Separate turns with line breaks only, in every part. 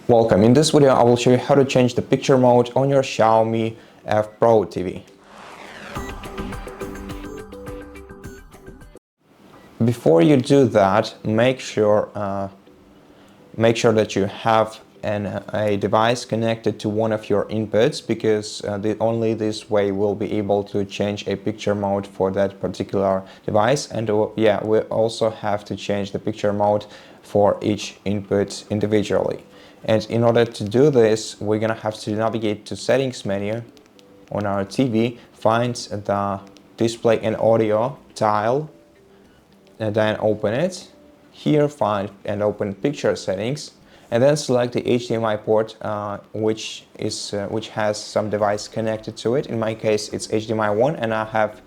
Welcome. In this video I will show you how to change the picture mode on your Xiaomi F Pro TV. Before you do that, make sure that you have a device connected to one of your inputs, because only this way we'll be able to change a picture mode for that particular device. And yeah, we also have to change the picture mode for each input individually. And in order to do this, we're gonna have to navigate to settings menu on our TV, find the display and audio tile, and then open it. Here find and open picture settings, and then select the HDMI port which has some device connected to it. In my case it's HDMI 1 and I have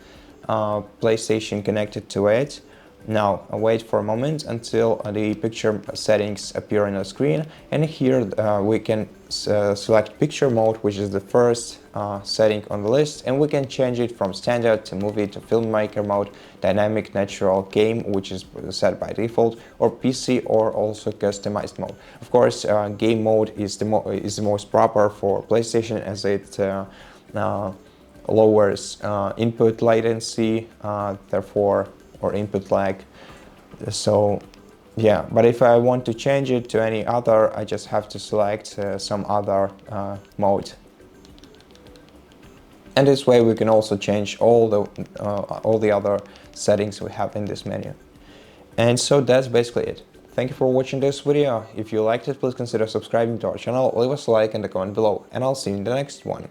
PlayStation connected to it. Now wait for a moment until the picture settings appear on the screen, and here we can select picture mode, which is the first setting on the list, and we can change it from standard to movie to filmmaker mode, dynamic, natural, game, which is set by default, or PC, or also customized mode. Of course, game mode is the most proper for PlayStation, as it lowers input latency, therefore, or input lag. So yeah, but if I want to change it to any other, I just have to select some other mode. And this way we can also change all the other settings we have in this menu. And so that's basically it. Thank you for watching this video. If you liked it, please consider subscribing to our channel, leave us a like and a comment below, and I'll see you in the next one.